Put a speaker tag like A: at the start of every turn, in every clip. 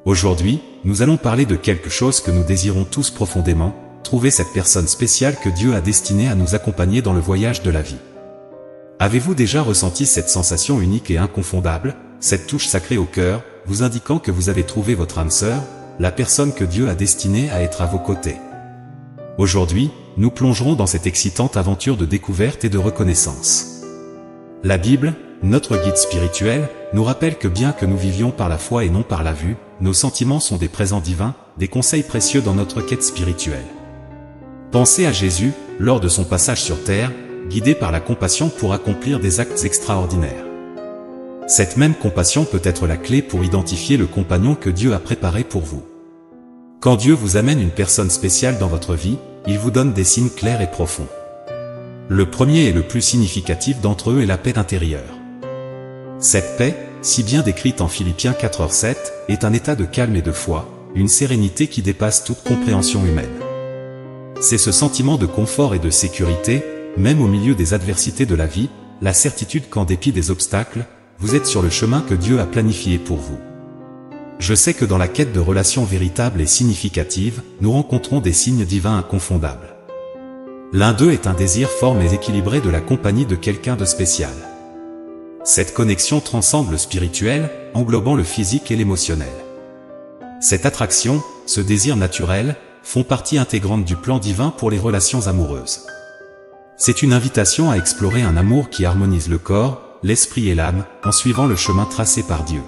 A: Aujourd'hui, nous allons parler de quelque chose que nous désirons tous profondément, trouver cette personne spéciale que Dieu a destinée à nous accompagner dans le voyage de la vie. Avez-vous déjà ressenti cette sensation unique et inconfondable, cette touche sacrée au cœur, vous indiquant que vous avez trouvé votre âme sœur, la personne que Dieu a destinée à être à vos côtés? Aujourd'hui, nous plongerons dans cette excitante aventure de découverte et de reconnaissance. La Bible, notre guide spirituel, nous rappelle que bien que nous vivions par la foi et non par la vue, nos sentiments sont des présents divins, des conseils précieux dans notre quête spirituelle. Pensez à Jésus, lors de son passage sur terre, guidé par la compassion pour accomplir des actes extraordinaires. Cette même compassion peut être la clé pour identifier le compagnon que Dieu a préparé pour vous. Quand Dieu vous amène une personne spéciale dans votre vie, il vous donne des signes clairs et profonds. Le premier et le plus significatif d'entre eux est la paix intérieure. Cette paix, si bien décrite en Philippiens 4:7, est un état de calme et de foi, une sérénité qui dépasse toute compréhension humaine. C'est ce sentiment de confort et de sécurité, même au milieu des adversités de la vie, la certitude qu'en dépit des obstacles, vous êtes sur le chemin que Dieu a planifié pour vous. Je sais que dans la quête de relations véritables et significatives, nous rencontrons des signes divins inconfondables. L'un d'eux est un désir fort mais équilibré de la compagnie de quelqu'un de spécial. Cette connexion transcende le spirituel, englobant le physique et l'émotionnel. Cette attraction, ce désir naturel, font partie intégrante du plan divin pour les relations amoureuses. C'est une invitation à explorer un amour qui harmonise le corps, l'esprit et l'âme, en suivant le chemin tracé par Dieu.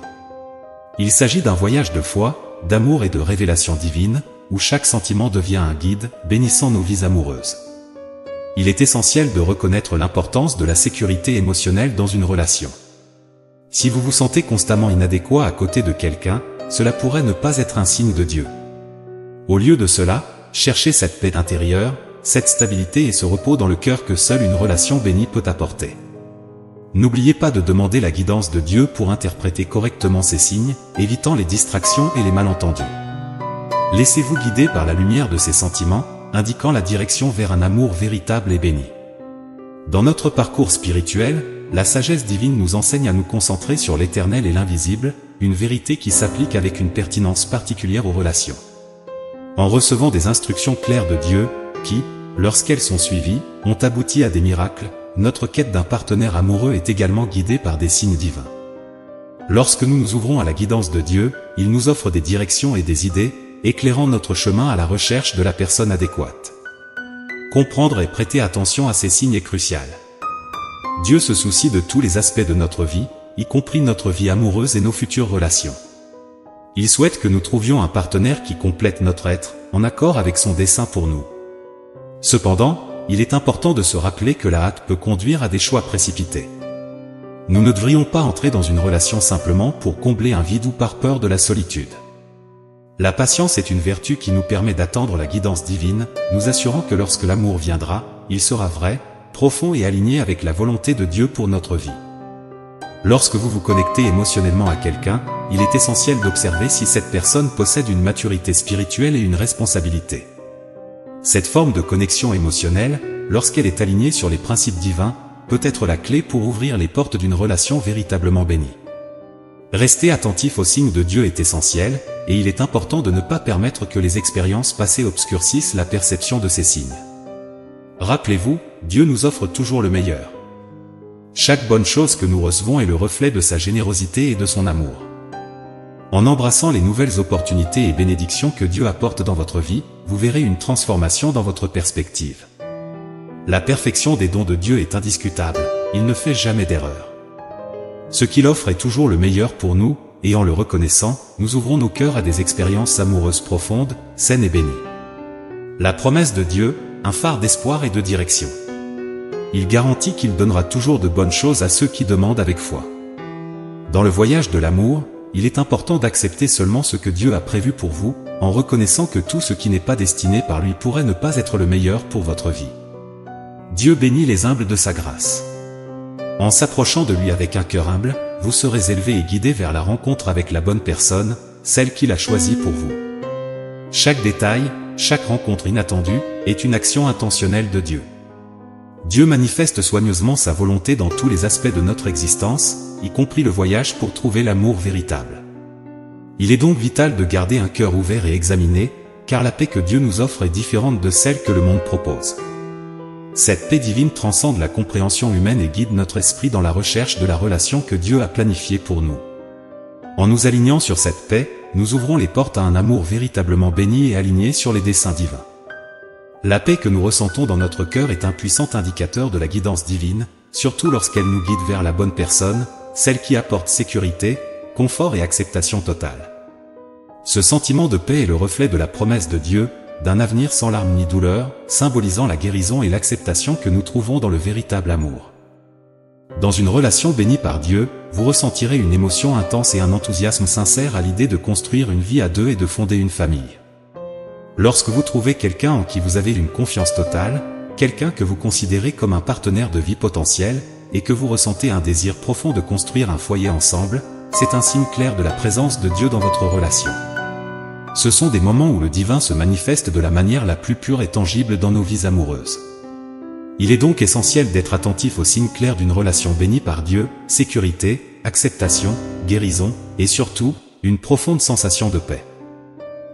A: Il s'agit d'un voyage de foi, d'amour et de révélation divine, où chaque sentiment devient un guide, bénissant nos vies amoureuses. Il est essentiel de reconnaître l'importance de la sécurité émotionnelle dans une relation. Si vous vous sentez constamment inadéquat à côté de quelqu'un, cela pourrait ne pas être un signe de Dieu. Au lieu de cela, cherchez cette paix intérieure, cette stabilité et ce repos dans le cœur que seule une relation bénie peut apporter. N'oubliez pas de demander la guidance de Dieu pour interpréter correctement ces signes, évitant les distractions et les malentendus. Laissez-vous guider par la lumière de ces sentiments, indiquant la direction vers un amour véritable et béni. Dans notre parcours spirituel, la sagesse divine nous enseigne à nous concentrer sur l'éternel et l'invisible, une vérité qui s'applique avec une pertinence particulière aux relations. En recevant des instructions claires de Dieu, qui, lorsqu'elles sont suivies, ont abouti à des miracles, notre quête d'un partenaire amoureux est également guidée par des signes divins. Lorsque nous nous ouvrons à la guidance de Dieu, il nous offre des directions et des idées, éclairant notre chemin à la recherche de la personne adéquate. Comprendre et prêter attention à ces signes est crucial. Dieu se soucie de tous les aspects de notre vie, y compris notre vie amoureuse et nos futures relations. Il souhaite que nous trouvions un partenaire qui complète notre être, en accord avec son dessein pour nous. Cependant, il est important de se rappeler que la hâte peut conduire à des choix précipités. Nous ne devrions pas entrer dans une relation simplement pour combler un vide ou par peur de la solitude. La patience est une vertu qui nous permet d'attendre la guidance divine, nous assurant que lorsque l'amour viendra, il sera vrai, profond et aligné avec la volonté de Dieu pour notre vie. Lorsque vous vous connectez émotionnellement à quelqu'un, il est essentiel d'observer si cette personne possède une maturité spirituelle et une responsabilité. Cette forme de connexion émotionnelle, lorsqu'elle est alignée sur les principes divins, peut être la clé pour ouvrir les portes d'une relation véritablement bénie. Rester attentif aux signes de Dieu est essentiel, et il est important de ne pas permettre que les expériences passées obscurcissent la perception de ces signes. Rappelez-vous, Dieu nous offre toujours le meilleur. Chaque bonne chose que nous recevons est le reflet de sa générosité et de son amour. En embrassant les nouvelles opportunités et bénédictions que Dieu apporte dans votre vie, vous verrez une transformation dans votre perspective. La perfection des dons de Dieu est indiscutable, il ne fait jamais d'erreur. Ce qu'il offre est toujours le meilleur pour nous, et en le reconnaissant, nous ouvrons nos cœurs à des expériences amoureuses profondes, saines et bénies. La promesse de Dieu, un phare d'espoir et de direction. Il garantit qu'il donnera toujours de bonnes choses à ceux qui demandent avec foi. Dans le voyage de l'amour, il est important d'accepter seulement ce que Dieu a prévu pour vous, en reconnaissant que tout ce qui n'est pas destiné par lui pourrait ne pas être le meilleur pour votre vie. Dieu bénit les humbles de sa grâce. En s'approchant de lui avec un cœur humble, vous serez élevé et guidé vers la rencontre avec la bonne personne, celle qu'il a choisie pour vous. Chaque détail, chaque rencontre inattendue, est une action intentionnelle de Dieu. Dieu manifeste soigneusement sa volonté dans tous les aspects de notre existence, y compris le voyage pour trouver l'amour véritable. Il est donc vital de garder un cœur ouvert et examiné, car la paix que Dieu nous offre est différente de celle que le monde propose. Cette paix divine transcende la compréhension humaine et guide notre esprit dans la recherche de la relation que Dieu a planifiée pour nous. En nous alignant sur cette paix, nous ouvrons les portes à un amour véritablement béni et aligné sur les desseins divins. La paix que nous ressentons dans notre cœur est un puissant indicateur de la guidance divine, surtout lorsqu'elle nous guide vers la bonne personne, celle qui apporte sécurité, confort et acceptation totale. Ce sentiment de paix est le reflet de la promesse de Dieu, d'un avenir sans larmes ni douleur, symbolisant la guérison et l'acceptation que nous trouvons dans le véritable amour. Dans une relation bénie par Dieu, vous ressentirez une émotion intense et un enthousiasme sincère à l'idée de construire une vie à deux et de fonder une famille. Lorsque vous trouvez quelqu'un en qui vous avez une confiance totale, quelqu'un que vous considérez comme un partenaire de vie potentiel, et que vous ressentez un désir profond de construire un foyer ensemble, c'est un signe clair de la présence de Dieu dans votre relation. Ce sont des moments où le divin se manifeste de la manière la plus pure et tangible dans nos vies amoureuses. Il est donc essentiel d'être attentif aux signes clairs d'une relation bénie par Dieu, sécurité, acceptation, guérison, et surtout, une profonde sensation de paix.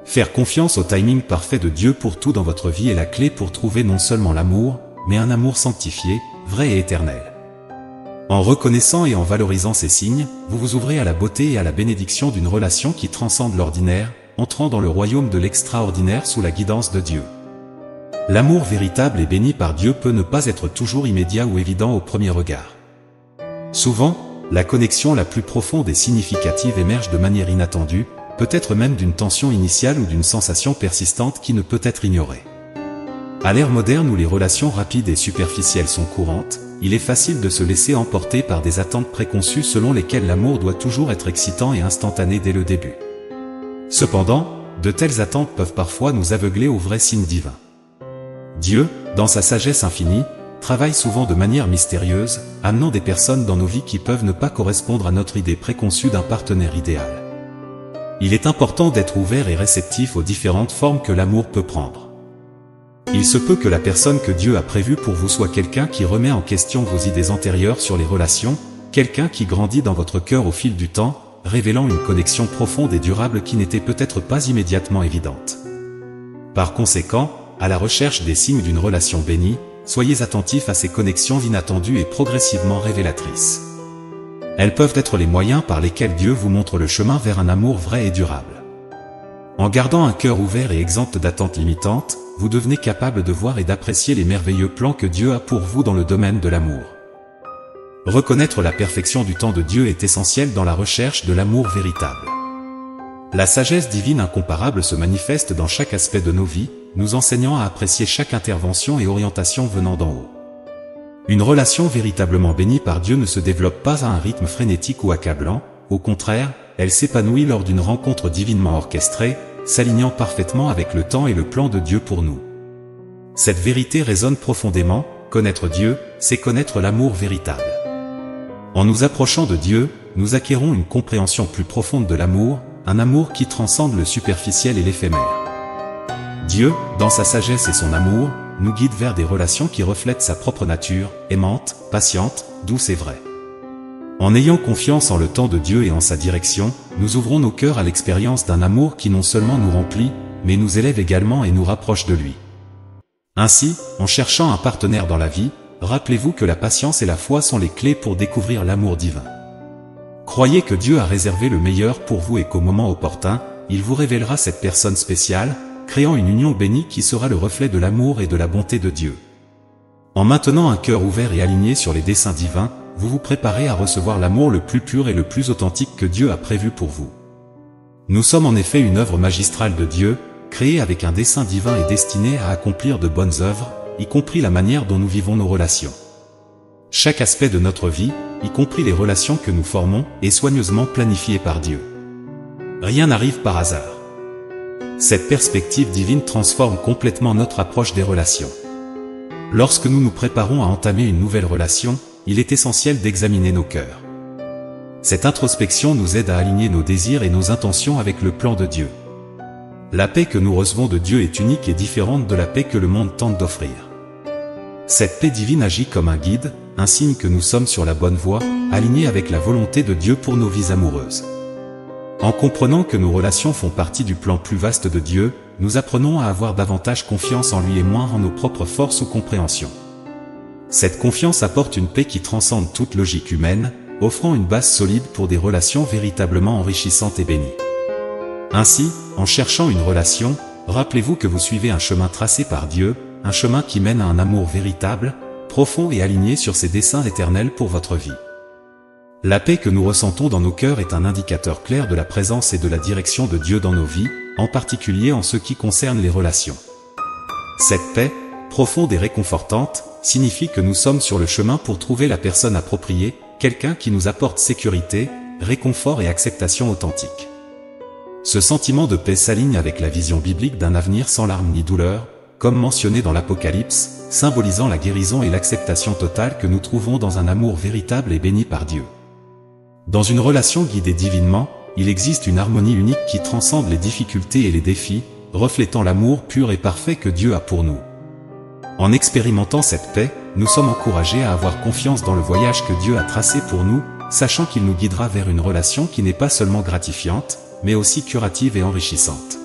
A: Faire confiance au timing parfait de Dieu pour tout dans votre vie est la clé pour trouver non seulement l'amour, mais un amour sanctifié, vrai et éternel. En reconnaissant et en valorisant ces signes, vous vous ouvrez à la beauté et à la bénédiction d'une relation qui transcende l'ordinaire, entrant dans le royaume de l'extraordinaire sous la guidance de Dieu. L'amour véritable et béni par Dieu peut ne pas être toujours immédiat ou évident au premier regard. Souvent, la connexion la plus profonde et significative émerge de manière inattendue, peut-être même d'une tension initiale ou d'une sensation persistante qui ne peut être ignorée. À l'ère moderne où les relations rapides et superficielles sont courantes, il est facile de se laisser emporter par des attentes préconçues selon lesquelles l'amour doit toujours être excitant et instantané dès le début. Cependant, de telles attentes peuvent parfois nous aveugler aux vrais signes divins. Dieu, dans sa sagesse infinie, travaille souvent de manière mystérieuse, amenant des personnes dans nos vies qui peuvent ne pas correspondre à notre idée préconçue d'un partenaire idéal. Il est important d'être ouvert et réceptif aux différentes formes que l'amour peut prendre. Il se peut que la personne que Dieu a prévue pour vous soit quelqu'un qui remet en question vos idées antérieures sur les relations, quelqu'un qui grandit dans votre cœur au fil du temps, révélant une connexion profonde et durable qui n'était peut-être pas immédiatement évidente. Par conséquent, à la recherche des signes d'une relation bénie, soyez attentifs à ces connexions inattendues et progressivement révélatrices. Elles peuvent être les moyens par lesquels Dieu vous montre le chemin vers un amour vrai et durable. En gardant un cœur ouvert et exempt d'attentes limitantes, vous devenez capable de voir et d'apprécier les merveilleux plans que Dieu a pour vous dans le domaine de l'amour. Reconnaître la perfection du temps de Dieu est essentiel dans la recherche de l'amour véritable. La sagesse divine incomparable se manifeste dans chaque aspect de nos vies, nous enseignant à apprécier chaque intervention et orientation venant d'en haut. Une relation véritablement bénie par Dieu ne se développe pas à un rythme frénétique ou accablant, au contraire, elle s'épanouit lors d'une rencontre divinement orchestrée, s'alignant parfaitement avec le temps et le plan de Dieu pour nous. Cette vérité résonne profondément, connaître Dieu, c'est connaître l'amour véritable. En nous approchant de Dieu, nous acquérons une compréhension plus profonde de l'amour, un amour qui transcende le superficiel et l'éphémère. Dieu, dans sa sagesse et son amour, nous guide vers des relations qui reflètent sa propre nature, aimante, patiente, douce et vraie. En ayant confiance en le temps de Dieu et en sa direction, nous ouvrons nos cœurs à l'expérience d'un amour qui non seulement nous remplit, mais nous élève également et nous rapproche de lui. Ainsi, en cherchant un partenaire dans la vie, rappelez-vous que la patience et la foi sont les clés pour découvrir l'amour divin. Croyez que Dieu a réservé le meilleur pour vous et qu'au moment opportun, il vous révélera cette personne spéciale, créant une union bénie qui sera le reflet de l'amour et de la bonté de Dieu. En maintenant un cœur ouvert et aligné sur les desseins divins, vous vous préparez à recevoir l'amour le plus pur et le plus authentique que Dieu a prévu pour vous. Nous sommes en effet une œuvre magistrale de Dieu, créée avec un dessein divin et destinée à accomplir de bonnes œuvres, y compris la manière dont nous vivons nos relations. Chaque aspect de notre vie, y compris les relations que nous formons, est soigneusement planifié par Dieu. Rien n'arrive par hasard. Cette perspective divine transforme complètement notre approche des relations. Lorsque nous nous préparons à entamer une nouvelle relation, il est essentiel d'examiner nos cœurs. Cette introspection nous aide à aligner nos désirs et nos intentions avec le plan de Dieu. La paix que nous recevons de Dieu est unique et différente de la paix que le monde tente d'offrir. Cette paix divine agit comme un guide, un signe que nous sommes sur la bonne voie, alignés avec la volonté de Dieu pour nos vies amoureuses. En comprenant que nos relations font partie du plan plus vaste de Dieu, nous apprenons à avoir davantage confiance en lui et moins en nos propres forces ou compréhensions. Cette confiance apporte une paix qui transcende toute logique humaine, offrant une base solide pour des relations véritablement enrichissantes et bénies. Ainsi, en cherchant une relation, rappelez-vous que vous suivez un chemin tracé par Dieu, un chemin qui mène à un amour véritable, profond et aligné sur ses desseins éternels pour votre vie. La paix que nous ressentons dans nos cœurs est un indicateur clair de la présence et de la direction de Dieu dans nos vies, en particulier en ce qui concerne les relations. Cette paix, profonde et réconfortante, signifie que nous sommes sur le chemin pour trouver la personne appropriée, quelqu'un qui nous apporte sécurité, réconfort et acceptation authentique. Ce sentiment de paix s'aligne avec la vision biblique d'un avenir sans larmes ni douleur, comme mentionné dans l'Apocalypse, symbolisant la guérison et l'acceptation totale que nous trouvons dans un amour véritable et béni par Dieu. Dans une relation guidée divinement, il existe une harmonie unique qui transcende les difficultés et les défis, reflétant l'amour pur et parfait que Dieu a pour nous. En expérimentant cette paix, nous sommes encouragés à avoir confiance dans le voyage que Dieu a tracé pour nous, sachant qu'il nous guidera vers une relation qui n'est pas seulement gratifiante, mais aussi curative et enrichissante.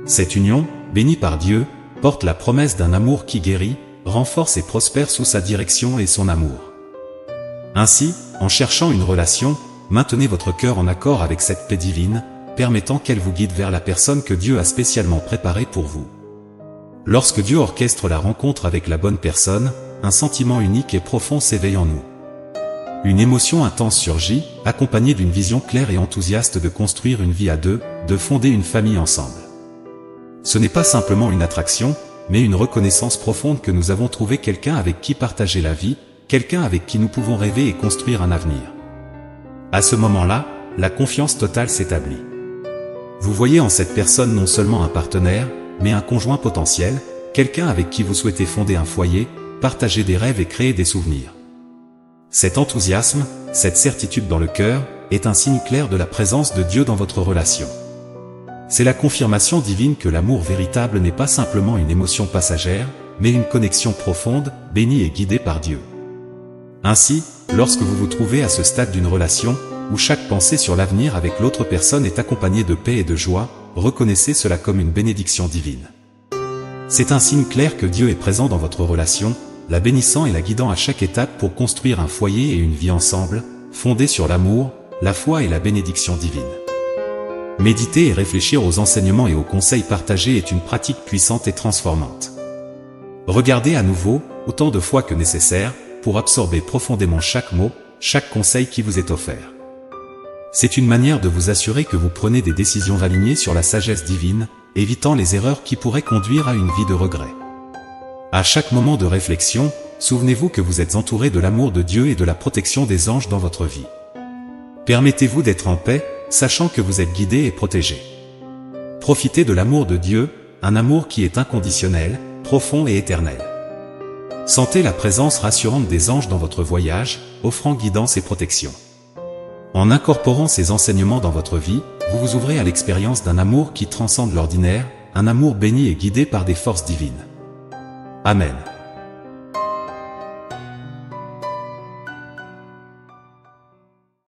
A: Cette union, bénie par Dieu, porte la promesse d'un amour qui guérit, renforce et prospère sous sa direction et son amour. Ainsi, en cherchant une relation, maintenez votre cœur en accord avec cette paix divine, permettant qu'elle vous guide vers la personne que Dieu a spécialement préparée pour vous. Lorsque Dieu orchestre la rencontre avec la bonne personne, un sentiment unique et profond s'éveille en nous. Une émotion intense surgit, accompagnée d'une vision claire et enthousiaste de construire une vie à deux, de fonder une famille ensemble. Ce n'est pas simplement une attraction, mais une reconnaissance profonde que nous avons trouvé quelqu'un avec qui partager la vie, quelqu'un avec qui nous pouvons rêver et construire un avenir. À ce moment-là, la confiance totale s'établit. Vous voyez en cette personne non seulement un partenaire, mais un conjoint potentiel, quelqu'un avec qui vous souhaitez fonder un foyer, partager des rêves et créer des souvenirs. Cet enthousiasme, cette certitude dans le cœur, est un signe clair de la présence de Dieu dans votre relation. C'est la confirmation divine que l'amour véritable n'est pas simplement une émotion passagère, mais une connexion profonde, bénie et guidée par Dieu. Ainsi, lorsque vous vous trouvez à ce stade d'une relation, où chaque pensée sur l'avenir avec l'autre personne est accompagnée de paix et de joie, reconnaissez cela comme une bénédiction divine. C'est un signe clair que Dieu est présent dans votre relation, la bénissant et la guidant à chaque étape pour construire un foyer et une vie ensemble, fondés sur l'amour, la foi et la bénédiction divine. Méditer et réfléchir aux enseignements et aux conseils partagés est une pratique puissante et transformante. Regardez à nouveau, autant de fois que nécessaire, pour absorber profondément chaque mot, chaque conseil qui vous est offert. C'est une manière de vous assurer que vous prenez des décisions alignées sur la sagesse divine, évitant les erreurs qui pourraient conduire à une vie de regret. À chaque moment de réflexion, souvenez-vous que vous êtes entouré de l'amour de Dieu et de la protection des anges dans votre vie. Permettez-vous d'être en paix, sachant que vous êtes guidé et protégé. Profitez de l'amour de Dieu, un amour qui est inconditionnel, profond et éternel. Sentez la présence rassurante des anges dans votre voyage, offrant guidance et protection. En incorporant ces enseignements dans votre vie, vous vous ouvrez à l'expérience d'un amour qui transcende l'ordinaire, un amour béni et guidé par des forces divines. Amen.